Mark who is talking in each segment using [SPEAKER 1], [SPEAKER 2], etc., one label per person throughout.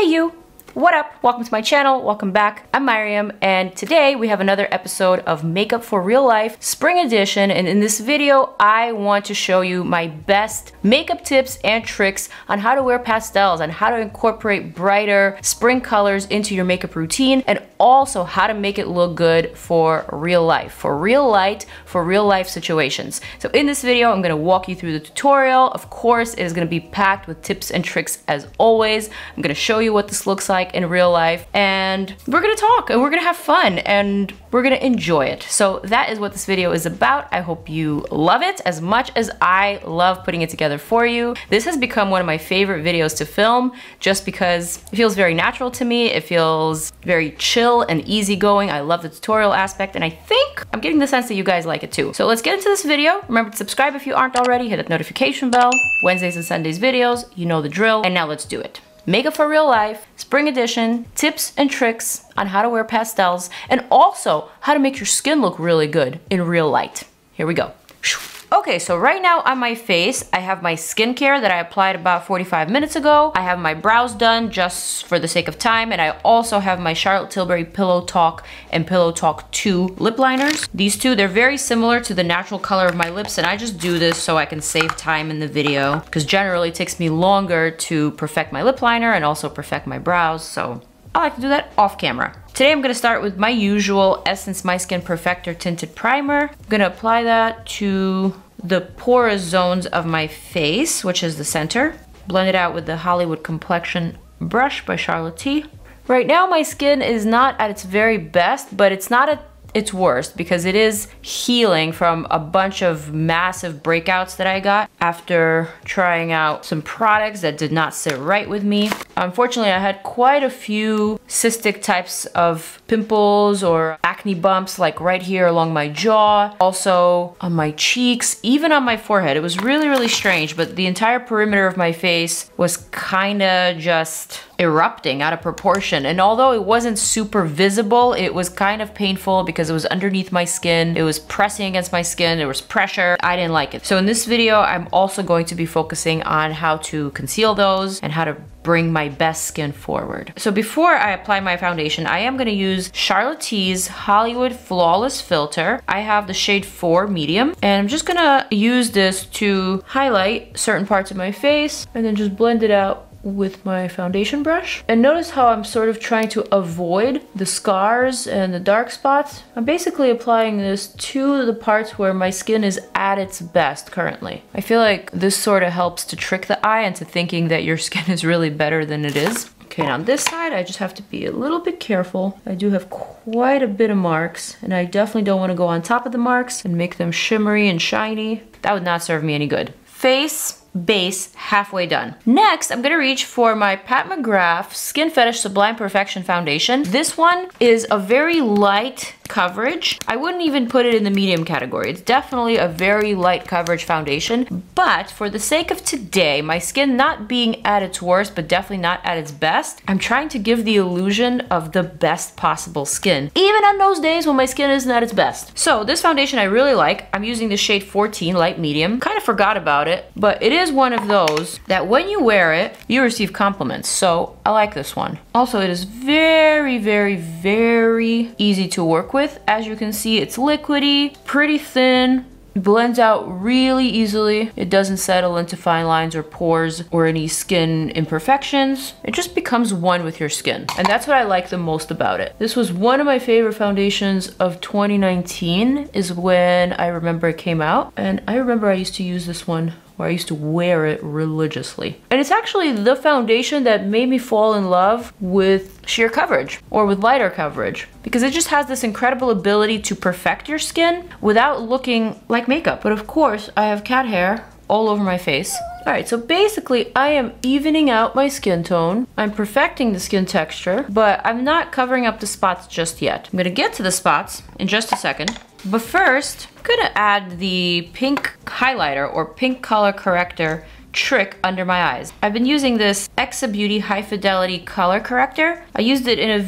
[SPEAKER 1] Hey you! What up? Welcome to my channel, welcome back. I'm Maryam, and today we have another episode of Makeup for Real Life Spring Edition, and in this video I want to show you my best makeup tips and tricks on how to wear pastels and how to incorporate brighter spring colors into your makeup routine, and also how to make it look good for real life, for real life situations. So in this video I'm going to walk you through the tutorial. Of course, it is going to be packed with tips and tricks as always. I'm going to show you what this looks like in real life, and we're gonna talk and we're gonna have fun and we're gonna enjoy it. So that is what this video is about. I hope you love it as much as I love putting it together for you. This has become one of my favorite videos to film just because it feels very natural to me. It feels very chill and easygoing. I love the tutorial aspect, and I think I'm getting the sense that you guys like it too. So let's get into this video. Remember to subscribe if you aren't already, hit that notification bell. Wednesdays and Sundays videos, you know the drill, and now let's do it. Makeup for Real Life, Spring Edition, tips and tricks on how to wear pastels, and also how to make your skin look really good in real light. Here we go. Okay, so right now on my face, I have my skincare that I applied about 45 minutes ago. I have my brows done just for the sake of time, and I also have my Charlotte Tilbury Pillow Talk and Pillow Talk 2 lip liners. These two, they're very similar to the natural color of my lips, and I just do this so I can save time in the video, because generally it takes me longer to perfect my lip liner and also perfect my brows, so I like to do that off camera. Today I'm gonna start with my usual Essence My Skin Perfector Tinted Primer. I'm gonna apply that to the porous zones of my face, which is the center. Blend it out with the Hollywood Complexion brush by Charlotte T. Right now my skin is not at its very best, but it's not at its worst because it is healing from a bunch of massive breakouts that I got after trying out some products that did not sit right with me. Unfortunately, I had quite a few cystic types of pimples or acne bumps, like right here along my jaw, also on my cheeks, even on my forehead. It was really, really strange, but the entire perimeter of my face was kinda just erupting out of proportion. And although it wasn't super visible, it was kind of painful because it was underneath my skin. It was pressing against my skin. There was pressure. I didn't like it. So in this video, I'm also going to be focusing on how to conceal those and how to bring my best skin forward. So before I apply my foundation, I am gonna use Charlotte T's Hollywood Flawless Filter. I have the shade 4 medium, and I'm just gonna use this to highlight certain parts of my face and then just blend it out with my foundation brush. And notice how I'm sort of trying to avoid the scars and the dark spots. I'm basically applying this to the parts where my skin is at its best currently. I feel like this sort of helps to trick the eye into thinking that your skin is really better than it is. Okay, now on this side, I just have to be a little bit careful. I do have quite a bit of marks, and I definitely don't want to go on top of the marks and make them shimmery and shiny. That would not serve me any good. Face, base, halfway done. Next, I'm gonna reach for my Pat McGrath Skin Fetish Sublime Perfection Foundation. This one is a very light coverage. I wouldn't even put it in the medium category. It's definitely a very light coverage foundation, but for the sake of today, my skin not being at its worst, but definitely not at its best, I'm trying to give the illusion of the best possible skin, even on those days when my skin isn't at its best. So this foundation I really like. I'm using the shade 14 light medium. Kind of forgot about it, but it is one of those that when you wear it, you receive compliments. So I like this one. Also, it is very, very, very easy to work with. As you can see, it's liquidy, pretty thin, blends out really easily. It doesn't settle into fine lines or pores or any skin imperfections. It just becomes one with your skin. And that's what I like the most about it. This was one of my favorite foundations of 2019 is when I remember it came out. And I remember I used to use this one, where I used to wear it religiously. And it's actually the foundation that made me fall in love with sheer coverage or with lighter coverage, because it just has this incredible ability to perfect your skin without looking like makeup. But of course, I have cat hair all over my face. All right, so basically I am evening out my skin tone. I'm perfecting the skin texture, but I'm not covering up the spots just yet. I'm gonna get to the spots in just a second. But first, I'm gonna add the pink highlighter or pink color corrector trick under my eyes. I've been using this Exa Beauty High Fidelity color corrector. I used it in a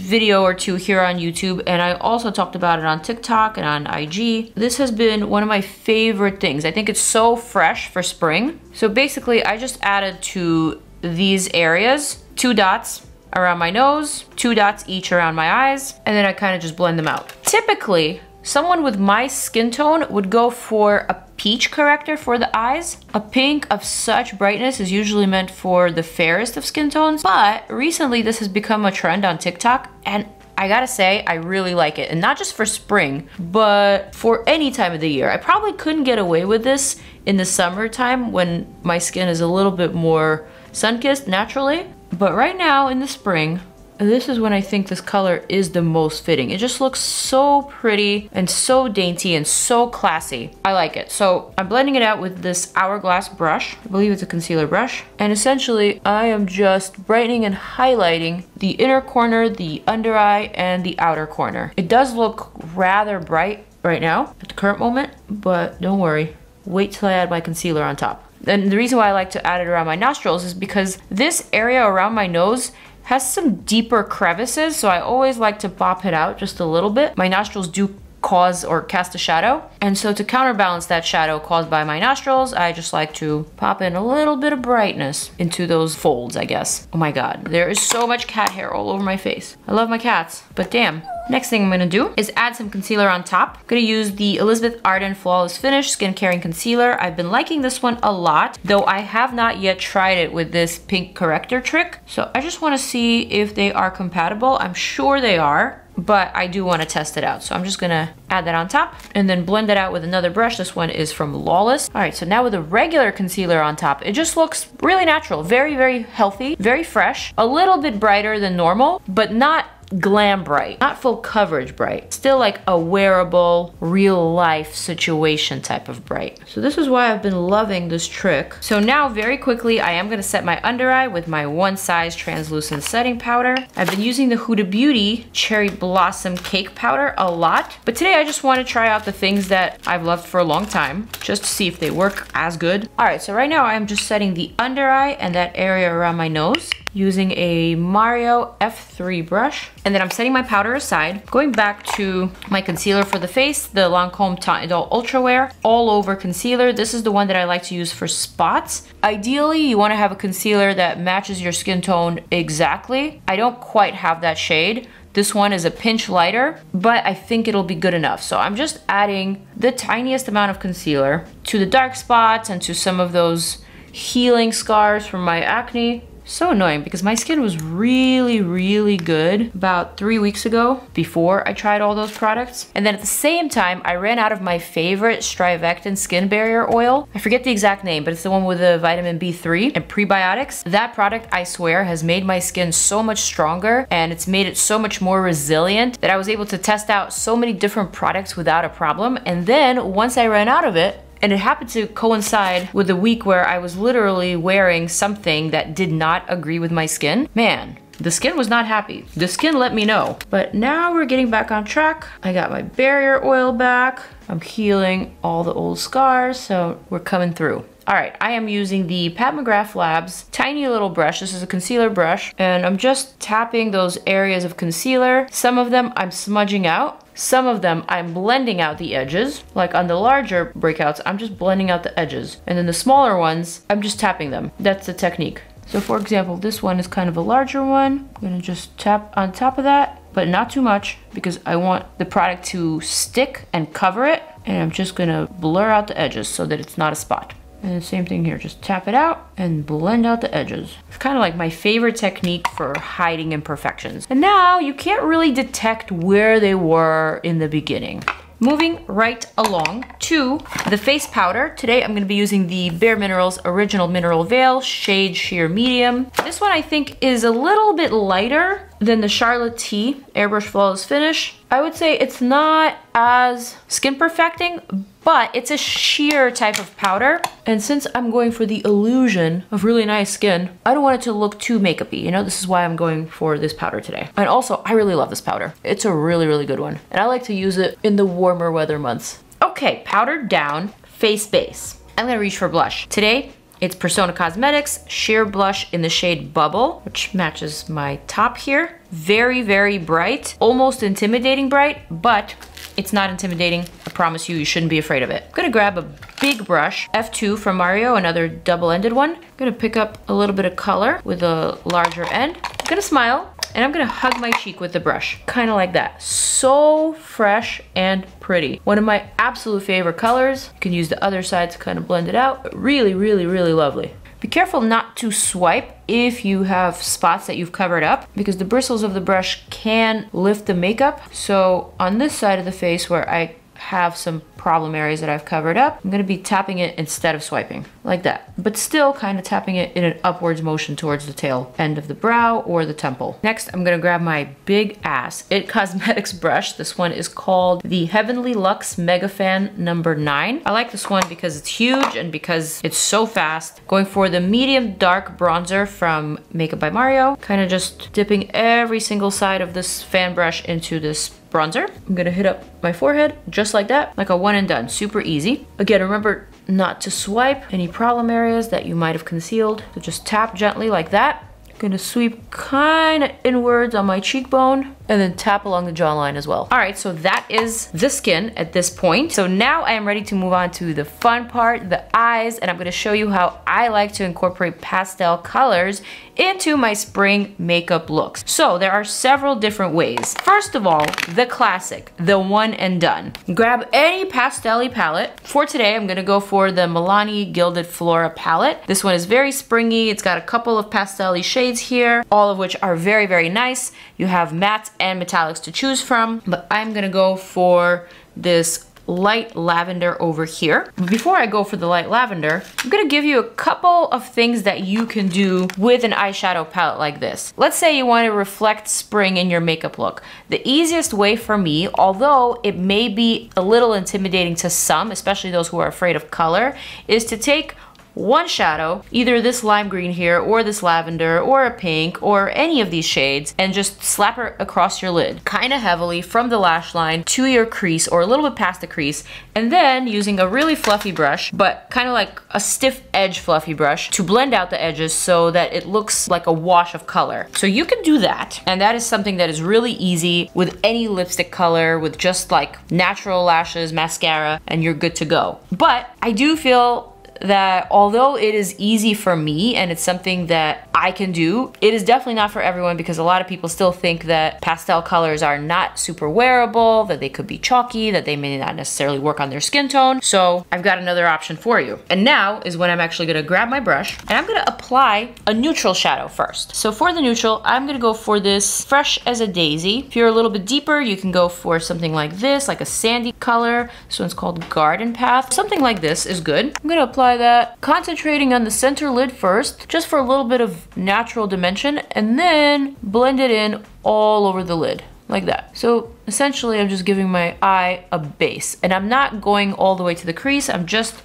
[SPEAKER 1] video or two here on YouTube, and I also talked about it on TikTok and on IG. This has been one of my favorite things. I think it's so fresh for spring. So basically I just added to these areas 2 dots around my nose, 2 dots each around my eyes, and then I kind of just blend them out. Typically, someone with my skin tone would go for a peach corrector for the eyes. A pink of such brightness is usually meant for the fairest of skin tones, but recently this has become a trend on TikTok, and I gotta say, I really like it. And not just for spring, but for any time of the year. I probably couldn't get away with this in the summertime when my skin is a little bit more sun-kissed naturally. But right now in the spring, this is when I think this color is the most fitting. It just looks so pretty and so dainty and so classy. I like it. So I'm blending it out with this Hourglass brush. I believe it's a concealer brush. And essentially, I am just brightening and highlighting the inner corner, the under eye, and the outer corner. It does look rather bright right now at the current moment, but don't worry. Wait till I add my concealer on top. And the reason why I like to add it around my nostrils is because this area around my nose has some deeper crevices, so I always like to pop it out just a little bit. My nostrils do cause or cast a shadow, and so to counterbalance that shadow caused by my nostrils, I just like to pop in a little bit of brightness into those folds, I guess. Oh my god, there is so much cat hair all over my face. I love my cats, but damn. Next thing I'm gonna do is add some concealer on top. I'm gonna use the Elizabeth Arden Flawless Finish Skin Caring Concealer. I've been liking this one a lot, though I have not yet tried it with this pink corrector trick. So I just wanna see if they are compatible. I'm sure they are, but I do wanna test it out. So I'm just gonna add that on top and then blend it out with another brush. This one is from Lawless. All right, so now with a regular concealer on top, it just looks really natural, very, very healthy, very fresh, a little bit brighter than normal, but not glam bright, not full coverage bright, still like a wearable, real life situation type of bright. So this is why I've been loving this trick. So now very quickly, I am gonna set my under eye with my One Size translucent setting powder. I've been using the Huda Beauty Cherry Blossom Cake Powder a lot, but today I just wanna try out the things that I've loved for a long time, just to see if they work as good. All right, so right now I'm just setting the under eye and that area around my nose using a Mario F3 brush. And then I'm setting my powder aside, going back to my concealer for the face, the Lancome Idole Ultra Wear All Over Concealer. This is the one that I like to use for spots. Ideally, you wanna have a concealer that matches your skin tone exactly. I don't quite have that shade. This one is a pinch lighter, but I think it'll be good enough. So I'm just adding the tiniest amount of concealer to the dark spots and to some of those healing scars from my acne. So annoying because my skin was really, really good about 3 weeks ago before I tried all those products. And then at the same time, I ran out of my favorite STRIVECTIN skin barrier oil. I forget the exact name, but it's the one with the vitamin B3 and prebiotics. That product, I swear, has made my skin so much stronger and it's made it so much more resilient that I was able to test out so many different products without a problem. And then once I ran out of it, and it happened to coincide with the week where I was literally wearing something that did not agree with my skin. Man, the skin was not happy. The skin let me know. But now we're getting back on track. I got my barrier oil back. I'm healing all the old scars, so we're coming through. All right, I am using the Pat McGrath Labs tiny little brush. This is a concealer brush, and I'm just tapping those areas of concealer. Some of them I'm smudging out. Some of them I'm blending out the edges. Like on the larger breakouts, I'm just blending out the edges. And then the smaller ones, I'm just tapping them. That's the technique. So for example, this one is kind of a larger one. I'm gonna just tap on top of that, but not too much because I want the product to stick and cover it. And I'm just gonna blur out the edges so that it's not a spot. And the same thing here, just tap it out and blend out the edges. It's kind of like my favorite technique for hiding imperfections. And now you can't really detect where they were in the beginning. Moving right along to the face powder. Today I'm gonna be using the Bare Minerals Original Mineral Veil Shade Sheer Medium. This one I think is a little bit lighter than the Charlotte T Airbrush Flawless Finish. I would say it's not as skin perfecting, but it's a sheer type of powder. And since I'm going for the illusion of really nice skin, I don't want it to look too makeup-y, you know? This is why I'm going for this powder today. And also, I really love this powder. It's a really, really good one. And I like to use it in the warmer weather months. Okay, powdered down, face base. I'm gonna reach for blush. Today, it's Persona Cosmetics Sheer Blush in the shade Bubble, which matches my top here. Very, very bright, almost intimidating bright, but It's not intimidating. I promise you, you shouldn't be afraid of it. I'm gonna grab a big brush, F2 from Mario, another double-ended one. I'm gonna pick up a little bit of color with a larger end. I'm gonna smile, and I'm gonna hug my cheek with the brush, kind of like that. So fresh and pretty. One of my absolute favorite colors. You can use the other side to kind of blend it out. Really, really, really lovely. Be careful not to swipe if you have spots that you've covered up, because the bristles of the brush can lift the makeup. So on this side of the face where I have some problem areas that I've covered up, I'm gonna be tapping it instead of swiping, like that. But still kind of tapping it in an upwards motion towards the tail end of the brow or the temple. Next, I'm gonna grab my big ass IT Cosmetics brush. This one is called the Heavenly Luxe Mega Fan number 9. I like this one because it's huge and because it's so fast. Going for the medium dark bronzer from Makeup by Mario. Kind of just dipping every single side of this fan brush into this bronzer. I'm gonna hit up my forehead just like that, like a one and done, super easy. Again, remember not to swipe any problem areas that you might have concealed. So just tap gently like that. Gonna sweep kind of inwards on my cheekbone and then tap along the jawline as well. All right, so that is the skin at this point. So now I am ready to move on to the fun part, the eyes, and I'm gonna show you how I like to incorporate pastel colors into my spring makeup looks. So there are several different ways. First of all, the classic, the one and done. Grab any pastel-y palette. For today, I'm gonna go for the MILANI Gilded Flora palette. This one is very springy. It's got a couple of pastel-y shades here, all of which are very, very nice. You have mattes and metallics to choose from, but I'm gonna go for this light lavender over here. But before I go for the light lavender, I'm gonna give you a couple of things that you can do with an eyeshadow palette like this. Let's say you want to reflect spring in your makeup look. The easiest way for me, although it may be a little intimidating to some, especially those who are afraid of color, is to take one shadow, either this lime green here or this lavender or a pink or any of these shades, and just slap her across your lid kind of heavily from the lash line to your crease or a little bit past the crease, and then using a really fluffy brush, but kind of like a stiff edge fluffy brush, to blend out the edges so that it looks like a wash of color. So you can do that, and that is something that is really easy with any lipstick color, with just like natural lashes, mascara, and you're good to go. But I do feel that although it is easy for me and it's something that I can do, it is definitely not for everyone, because a lot of people still think that pastel colors are not super wearable, that they could be chalky, that they may not necessarily work on their skin tone. So I've got another option for you. And now is when I'm actually gonna grab my brush and I'm gonna apply a neutral shadow first. So for the neutral, I'm gonna go for this Fresh as a Daisy. If you're a little bit deeper, you can go for something like this, like a sandy color. This one's called Garden Path. Something like this is good. I'm gonna apply that, concentrating on the center lid first, just for a little bit of natural dimension, and then blend it in all over the lid, like that. So essentially I'm just giving my eye a base, and I'm not going all the way to the crease, I'm just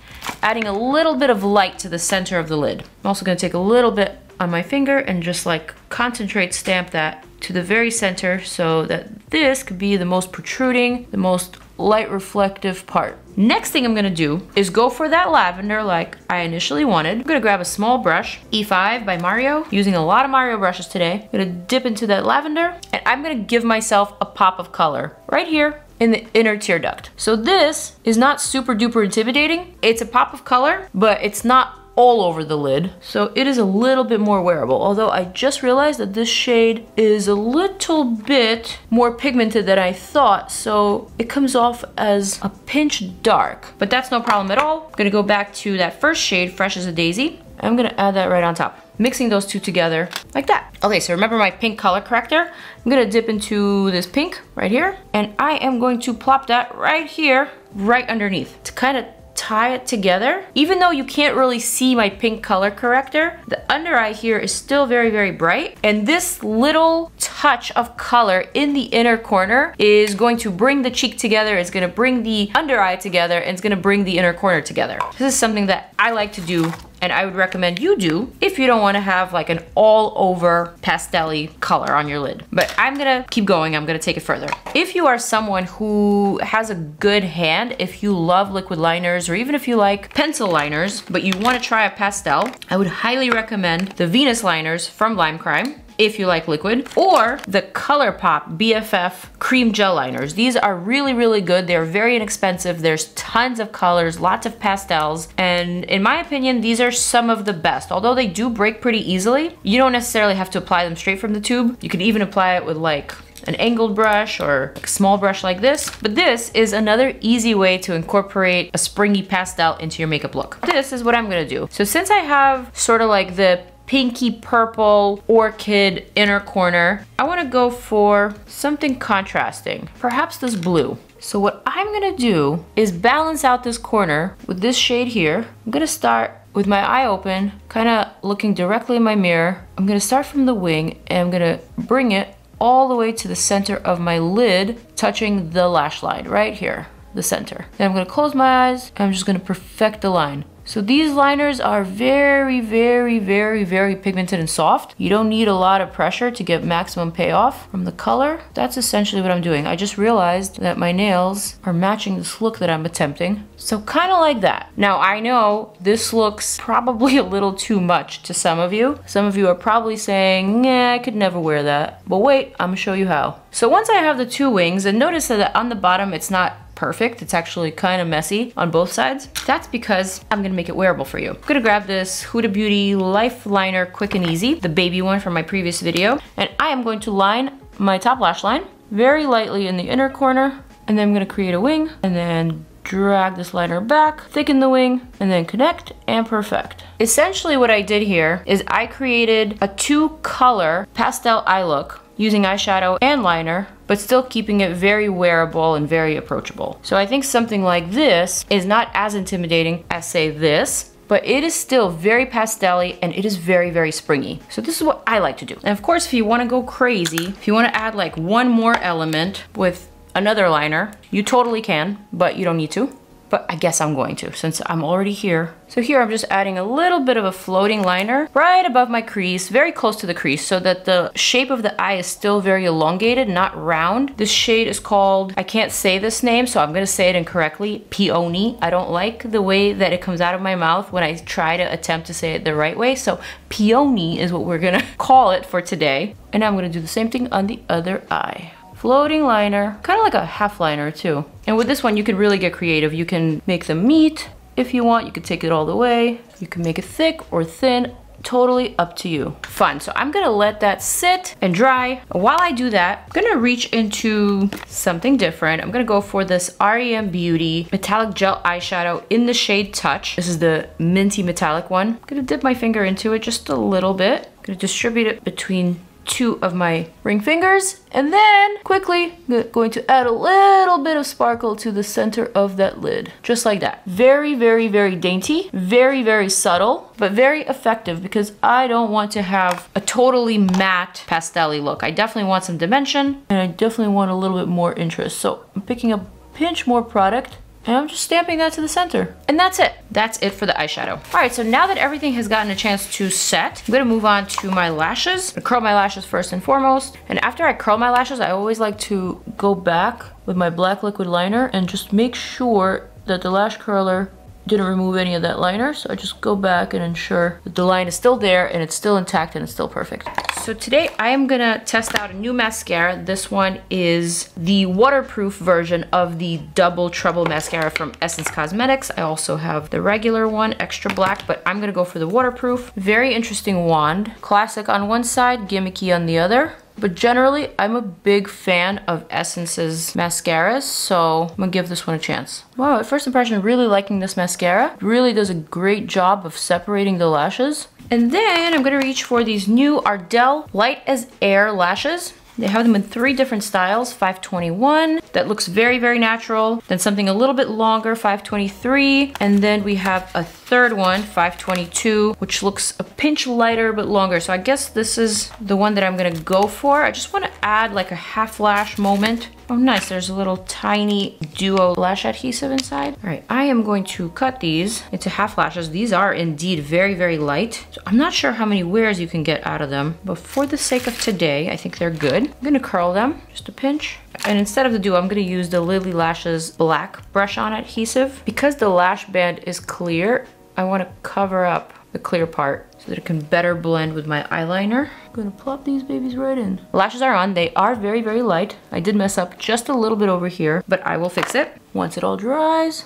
[SPEAKER 1] adding a little bit of light to the center of the lid. I'm also gonna take a little bit on my finger and just like concentrate stamp that to the very center so that this could be the most protruding, the most light reflective part. Next thing I'm gonna do is go for that lavender like I initially wanted. I'm gonna grab a small brush, E5 by Mario, using a lot of Mario brushes today. I'm gonna dip into that lavender, and I'm gonna give myself a pop of color right here in the inner tear duct. So this is not super duper intimidating. It's a pop of color, but it's not all over the lid, so it is a little bit more wearable. Although I just realized that this shade is a little bit more pigmented than I thought, so it comes off as a pinch dark, but that's no problem at all. I'm gonna go back to that first shade, Fresh as a Daisy. I'm gonna add that right on top, mixing those two together like that. Okay, so remember my pink color corrector? I'm gonna dip into this pink right here, and I am going to plop that right here, right underneath, to kind of tie it together. Even though you can't really see my pink color corrector, the under eye here is still very, very bright. And this little touch of color in the inner corner is going to bring the cheek together, it's gonna bring the under eye together, and it's gonna bring the inner corner together. This is something that I like to do, and I would recommend you do if you don't want to have like an all over pastel-y color on your lid. But I'm gonna keep going, I'm gonna take it further. If you are someone who has a good hand, if you love liquid liners, or even if you like pencil liners, but you want to try a pastel, I would highly recommend the Venus liners from Lime Crime. if you like liquid, or the ColourPop BFF cream gel liners. These are really, really good. They're very inexpensive. There's tons of colors, lots of pastels, and in my opinion, these are some of the best. Although they do break pretty easily, you don't necessarily have to apply them straight from the tube. You could even apply it with like an angled brush or a small brush like this. But this is another easy way to incorporate a springy pastel into your makeup look. This is what I'm gonna do. So since I have sort of like the pinky purple orchid inner corner, I wanna go for something contrasting, perhaps this blue. So what I'm gonna do is balance out this corner with this shade here. I'm gonna start with my eye open, kind of looking directly in my mirror. I'm gonna start from the wing and I'm gonna bring it all the way to the center of my lid, touching the lash line right here, the center. Then I'm gonna close my eyes and I'm just gonna perfect the line. So these liners are very, very, very, very pigmented and soft. You don't need a lot of pressure to get maximum payoff from the color. That's essentially what I'm doing. I just realized that my nails are matching this look that I'm attempting. So kind of like that. Now I know this looks probably a little too much to some of you. Some of you are probably saying, nah, I could never wear that. But wait, I'm gonna show you how. So once I have the two wings, and notice that on the bottom it's not perfect. It's actually kind of messy on both sides. That's because I'm gonna make it wearable for you. I'm gonna grab this Huda Beauty Life Liner Quick and Easy, the baby one from my previous video, and I am going to line my top lash line very lightly in the inner corner, and then I'm gonna create a wing, and then drag this liner back, thicken the wing, and then connect and perfect. Essentially what I did here is I created a 2-color pastel eye look using eyeshadow and liner, but still keeping it very wearable and very approachable. So I think something like this is not as intimidating as, say, this, but it is still very pastel-y and it is very, very springy. So this is what I like to do. And of course, if you wanna go crazy, if you wanna add like one more element with another liner, you totally can, but you don't need to. But I guess I'm going to, since I'm already here. So here I'm just adding a little bit of a floating liner right above my crease, very close to the crease, so that the shape of the eye is still very elongated, not round. This shade is called, I can't say this name, so I'm gonna say it incorrectly, Peony. I don't like the way that it comes out of my mouth when I try to attempt to say it the right way, so Peony is what we're gonna call it for today. And I'm gonna do the same thing on the other eye. Floating liner, kind of like a half liner too. And with this one, you can really get creative. You can make them meet if you want. You can take it all the way. You can make it thick or thin, totally up to you. Fun. So I'm gonna let that sit and dry. While I do that, I'm gonna reach into something different. I'm gonna go for this REM Beauty Metallic Gel Eyeshadow in the shade Touch. This is the minty metallic one. I'm gonna dip my finger into it just a little bit. I'm gonna distribute it between 2 of my ring fingers, and then quickly going to add a little bit of sparkle to the center of that lid, just like that. Very, very, very dainty, very, very subtle, but very effective, because I don't want to have a totally matte pastel-y look. I definitely want some dimension, and I definitely want a little bit more interest. So I'm picking up a pinch more product, and I'm just stamping that to the center. And that's it. That's it for the eyeshadow. All right, so now that everything has gotten a chance to set, I'm gonna move on to my lashes. I curl my lashes first and foremost. And after I curl my lashes, I always like to go back with my black liquid liner and just make sure that the lash curler didn't remove any of that liner. So I just go back and ensure that the line is still there and it's still intact and it's still perfect. So today I am gonna test out a new mascara. This one is the waterproof version of the Double Trouble mascara from Essence Cosmetics. I also have the regular one, extra black, but I'm gonna go for the waterproof. Very interesting wand. Classic on one side, gimmicky on the other. But generally, I'm a big fan of Essence's mascaras, so I'm gonna give this one a chance. Wow, at first impression, really liking this mascara. It really does a great job of separating the lashes. And then I'm gonna reach for these new Ardell Light as Air lashes. They have them in 3 different styles, 521, that looks very, very natural. Then something a little bit longer, 523. And then we have a third one, 522, which looks a pinch lighter but longer. So I guess this is the one that I'm gonna go for. I just wanna add like a half lash moment. Oh nice, there's a little tiny duo lash adhesive inside. All right, I am going to cut these into half lashes. These are indeed very, very light. So I'm not sure how many wears you can get out of them, but for the sake of today, I think they're good. I'm gonna curl them, just a pinch. And instead of the duo, I'm gonna use the Lily Lashes black brush-on adhesive. Because the lash band is clear, I wanna cover up the clear part so that it can better blend with my eyeliner. I'm gonna plop these babies right in. Lashes are on. They are very, very light. I did mess up just a little bit over here, but I will fix it once it all dries.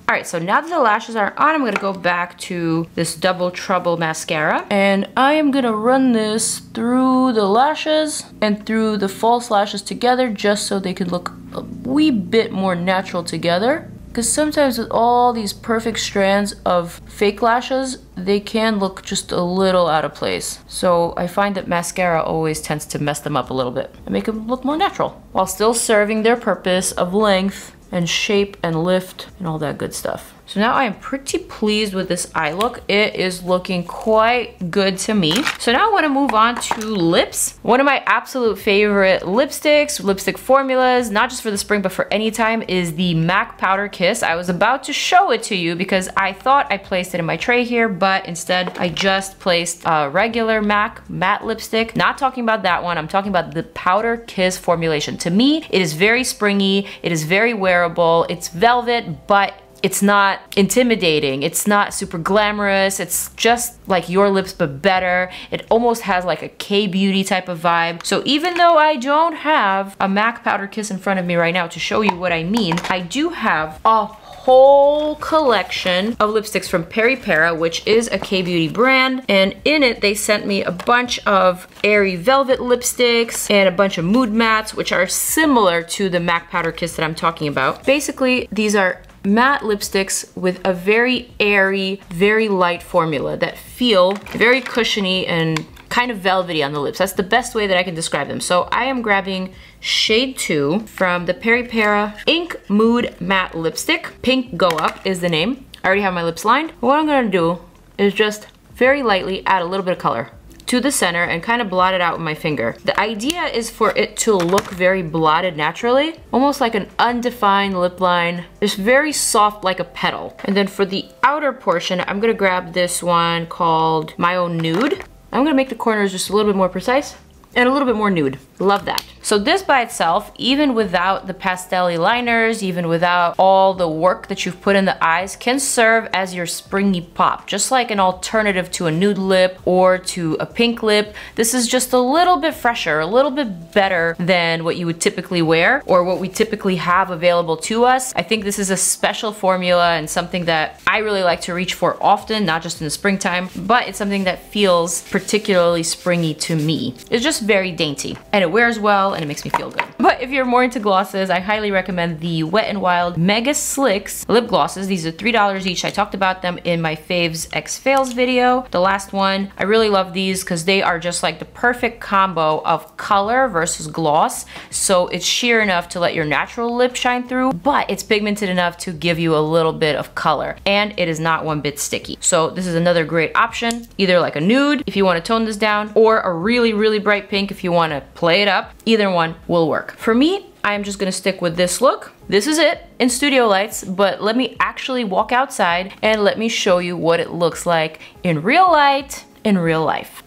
[SPEAKER 1] All right, so now that the lashes are on, I'm gonna go back to this Double Trouble mascara, and I am gonna run this through the lashes and through the false lashes together, just so they can look a wee bit more natural together. Because sometimes with all these perfect strands of fake lashes, they can look just a little out of place. So I find that mascara always tends to mess them up a little bit and make them look more natural, while still serving their purpose of length and shape and lift and all that good stuff. So now I am pretty pleased with this eye look. It is looking quite good to me. So now I want to move on to lips. One of my absolute favorite lipsticks, lipstick formulas, not just for the spring but for any time, is the MAC Powder Kiss. I was about to show it to you because I thought I placed it in my tray here, but instead I just placed a regular MAC matte lipstick. Not talking about that one, I'm talking about the Powder Kiss formulation. To me, it is very springy, it is very wearable, it's velvet, but it's not intimidating, it's not super glamorous, it's just like your lips but better. It almost has like a K-beauty type of vibe. So even though I don't have a MAC Powder Kiss in front of me right now to show you what I mean, I do have a whole collection of lipsticks from PERIPERA, which is a K-beauty brand, and in it they sent me a bunch of airy velvet lipsticks and a bunch of mood mattes, which are similar to the MAC Powder Kiss that I'm talking about. Basically, these are matte lipsticks with a very airy, very light formula that feel very cushiony and kind of velvety on the lips. That's the best way that I can describe them. So I am grabbing shade 2 from the PERIPERA Ink Mood Matte Lipstick. Pink Go Up is the name. I already have my lips lined. What I'm gonna do is just very lightly add a little bit of color to the center and kind of blot it out with my finger. The idea is for it to look very blotted naturally, almost like an undefined lip line. It's very soft like a petal. And then for the outer portion, I'm gonna grab this one called My Own Nude. I'm gonna make the corners just a little bit more precise and a little bit more nude. Love that. So this by itself, even without the pastel-y liners, even without all the work that you've put in the eyes, can serve as your springy pop. Just like an alternative to a nude lip or to a pink lip, this is just a little bit fresher, a little bit better than what you would typically wear or what we typically have available to us. I think this is a special formula and something that I really like to reach for often, not just in the springtime, but it's something that feels particularly springy to me. It's just very dainty and it wears well and it makes me feel good. But if you're more into glosses, I highly recommend the Wet n Wild Mega Slicks lip glosses. These are $3 each. I talked about them in my Faves X Fails video, the last one. I really love these because they are just like the perfect combo of color versus gloss. So it's sheer enough to let your natural lip shine through, but it's pigmented enough to give you a little bit of color, and it is not one bit sticky. So this is another great option, either like a nude if you want to tone this down, or a really, really bright pink if you want to play it up. Either one will work. For me, I'm just gonna stick with this look. This is it in studio lights, but let me actually walk outside and let me show you what it looks like in real light, in real life.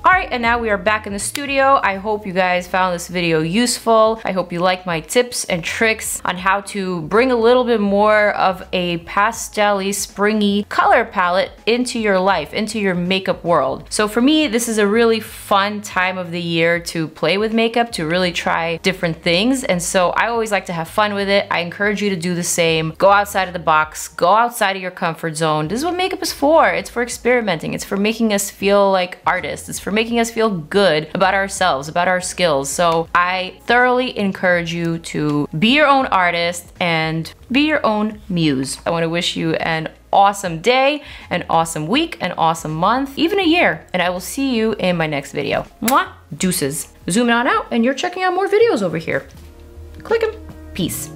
[SPEAKER 1] Alright, and now we are back in the studio. I hope you guys found this video useful. I hope you like my tips and tricks on how to bring a little bit more of a pastel-y, springy color palette into your life, into your makeup world. So for me, this is a really fun time of the year to play with makeup, to really try different things. And so I always like to have fun with it. I encourage you to do the same. Go outside of the box, go outside of your comfort zone. This is what makeup is for. It's for experimenting. It's for making us feel like artists. It's for making us feel good about ourselves, about our skills. So I thoroughly encourage you to be your own artist and be your own muse. I want to wish you an awesome day, an awesome week, an awesome month, even a year, and I will see you in my next video. Mwah! Deuces. Zooming on out, and you're checking out more videos over here. Click them. Peace.